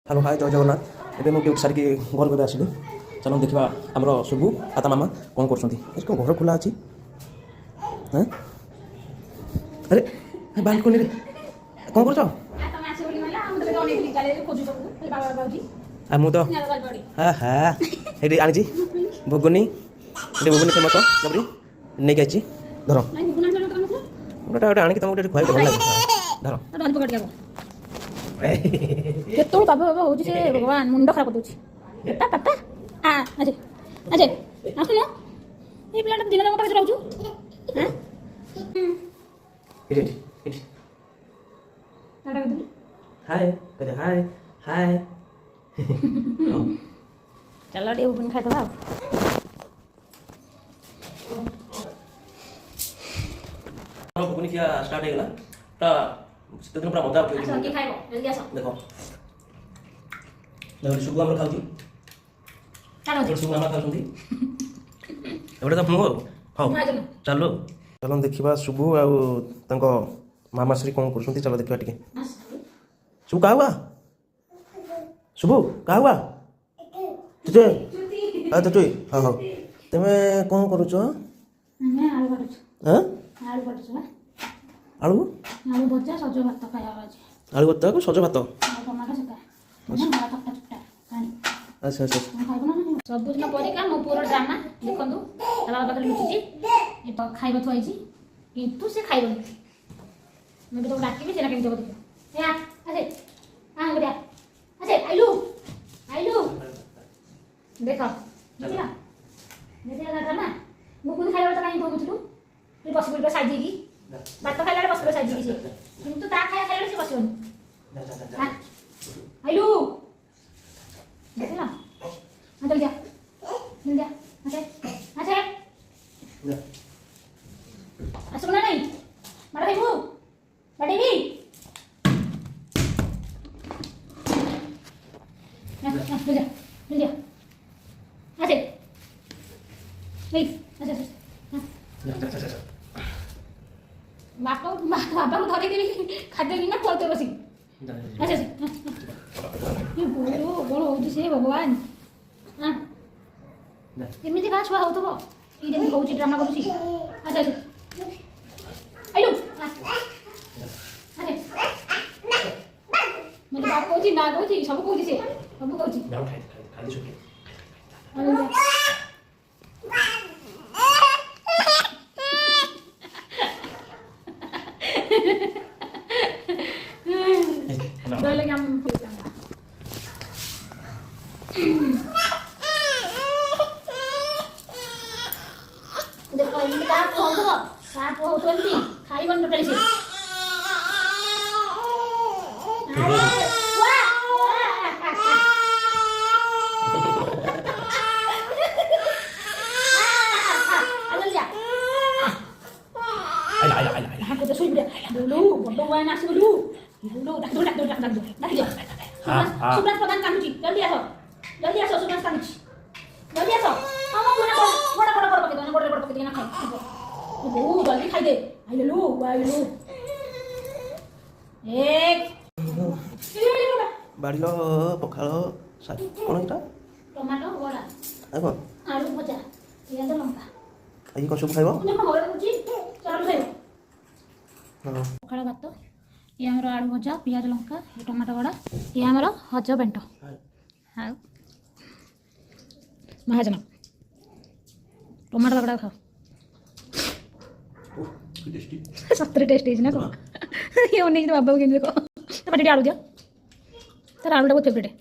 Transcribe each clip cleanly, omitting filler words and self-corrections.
Hello hi जय जगन्नाथ एवं मुझे सारिक घर को आसिली चलो देखा आमर शुभु आता मामा कौन कर घर खोला अच्छी हाँ अरे बालकनी कौन कर मुझे हाँ हाँ ये आनी भोगनी ये भोगनी फेमस जबरी नहीं आई धर गोटे गोटे आनिक तुमको खुआई भल लगे धर केतोड़ बाबा बाबा होची से भगवान मुंड खराब कर दोची पप्पा पप्पा आ अजे अजे आसु न ए पिलाटा दिन जाक पाखे रहउछु हां इट टाटा कर हाय कदे हाय हाय चलो डे ऊपर खाइ दबा भोगनी क्या स्टार्ट हो गला ता दिन पूरा मजा आसो के खाइबो जल्दी आसो देखो देखो शुभ आम खाऊँ चलो शुभ आम खाऊँ एवढे तो मु हाँ चलो चलो देखा शुभ आ मामाश्री कौन कर चलो देखा टे शुभ क्या हुआ शुभ क्या हुआ तुझे अच्छा तु हाँ हाँ तुम्हें कौन करुच मैं आलू काटुछु हाँ आलू काटुछु आलू आलू भजा सज भात खाया आज आलू भत्ता को सज भात टमाटो सेका ना चपटा चपटा पानी अच्छा अच्छा खाइबो ना सब दिन परिका मो पूरा ड्रामा देखंतु तला पाखरे लुचिची ए तो खाइबो थुआइची किंतु से खाइबो मैं भी तो डाकिबी सेना केमते देखो ए आ अरे हां गड्या अरे आइलू देखो देखला देखला ड्रामा मो कोन खाइबो त काई भोगुथलु तू बस बिल साइड देगी भात खाइला बस बिल साइड देगी किंतु ता खाइला से बसबो आइलू देखला अंदर जा अच्छा अच्छा असुना नहीं मारा देखो बडेगी ले जा अच्छा नहीं अच्छा बापा बाबा को धरे देवी खाद्य बिना खोलते बसी अच्छा ये बोलो बोलो होती से भगवान हां एमिति का छुआ होतबो ई जे कहउची ड्रामा करूची अच्छा अच्छा आइलो अरे मैं बाप कहउची ना कहउची सब कहउची से सब कहउची जाओ खाली छुटी Dole yang देखो ini का हो तो खाई बन टोटली से aku tuh sudah dulu bodoh mana sih dulu dak sudah pegang kamu जल्दी आसो सुबह कामुची जल्दी आसो हम बड़ा पके ना खाई ओ जल्दी खाई दे आइलू एक बाड़ीलो पखाल सारी कौन एटा टमाटो बड़ा देखो आलू भजा पियाज लंका आई कौन सब खाइबो मैं घर कुची चलो खाइबो हां पखाल भात ये हमर आलू भजा पियाज लंका ये टमाटो बड़ा ये हमर हज बेंटो हां महाजन टमाटो बड़ा खाओ सत्तर टेस्ट है ना को ये उन्हीं के बाबा को देखो तो पटेटी आलू दिया तेरा आलूटा बहुत फेवरेट है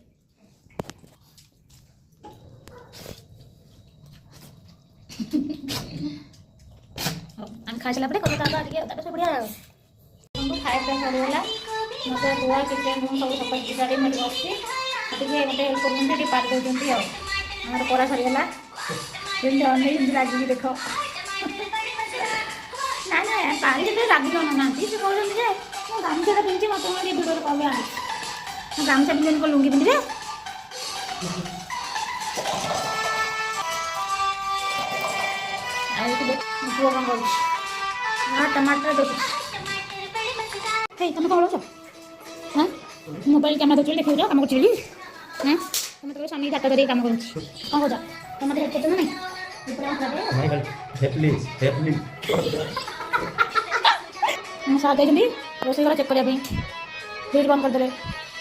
हम खा चला पड़े कब का दिया तब से बढ़िया हमको खाए पे सब होला मते गोवा किचन रूम सब सफा किसारे में बसती ଟିକେ ଗୋଟେ ହେଲ୍ପ କରୁଛନ୍ତି ଟିକେ ପାରି ଦେଉଛନ୍ତି ଆଉ ଆମର କରା ସରିଗଲା ଯେମିତି ଅନେଇ ରାଗିକି ଦେଖ ନା ନା ପାରି ଯେତେ ରାଗିକି ଅନାହାନ୍ତି ସେ କହୁଛନ୍ତି ଯେ ମୁଁ ଗାମୁଛାଟା ପିନ୍ଧିଛି ମୋତେ ଟିକେ ଭିଡ଼ିଓରେ କହିବେ ଆଣି ମୁଁ ଗାମୁଛା ପିନ୍ଧିନି କ'ଣ ଲୁଙ୍ଗି ପିନ୍ଧିବେ ଆଉ ଏଠି ପୁଅ କ'ଣ କରୁଛି ନା ଟମାଟର ଦେଖୁଛି ହେଇ ତମେ କ'ଣ କରୁଛ ହାଁ ମୋବାଇଲ କ୍ୟାମେରା ଧରୁଛ ଦେଖାଉଛ କାମ କରୁଛି हैं तुम तो स्वामी झाट धरिक काम करूँ कौन कौच तुम मत हेल्प करते ना ନାଇଁ ଖାଲି ହେପ୍ଲି ହେପ୍ଲି ମୁଁ ସାର୍ ଯାଇଛନ୍ତି ରୋଷେଇ ଘର ଚେକ୍ କରିବା ପାଇଁ ଫ୍ରିଜ୍ ବନ୍ଦ କରିଦେଲେ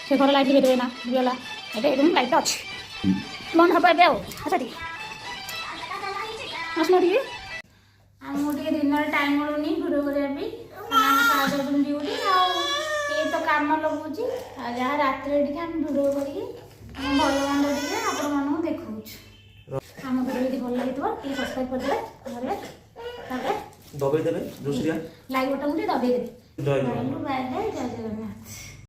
ସେ ଘର ଲାଇଟ୍ ଲଗେଇଦେବେ ନା ବୁଝିଗଲା ଏବେ ରୁମ୍ ଲାଇଟ୍ଟା ଅଛି ବନ୍ଦ ହେବ ଏବେ ଆଉ ଆସ ଟିକେ ଆସୁନ ଟିକେ ଆମକୁ ଟିକେ ଦିନରେ ଟାଇମ୍ ମିଳୁନି ଭିଡ଼ିଓ କରିବା ପାଇଁ ଆମେ ସାର୍ ଯାଉଛନ୍ତି ଡ୍ୟୁଟି ଆଉ ଇଏ ତ କାମ ଲଗାଉଛି ଆଉ ଯାହା ରାତିରେ ଟିକେ ଆମେ ଭିଡ଼ିଓ କରିକି ଆମ ଭଲ ମନ୍ଦ ଟିକେ ଆପଣମାନଙ୍କୁ ଦେଖାଉଛୁ ଆମ ଭିଡ଼ିଓ ଯଦି ଭଲ ଲାଗିଥିବ ଟିକେ ସବସ୍କ୍ରାଇବ୍ କରିଦେବେ ଘରେ ତାପରେ ଦବେଇ ଦେବେ ଜୋସରିଆ ଲାଇକ୍ ବଟନ୍ ଟିକେ ଦବେଇ ଦେବେ ଜୟ ଜଗନ୍ନାଥ ବାଏ ବାଏ ଜୟ ଜଗନ୍ନାଥ।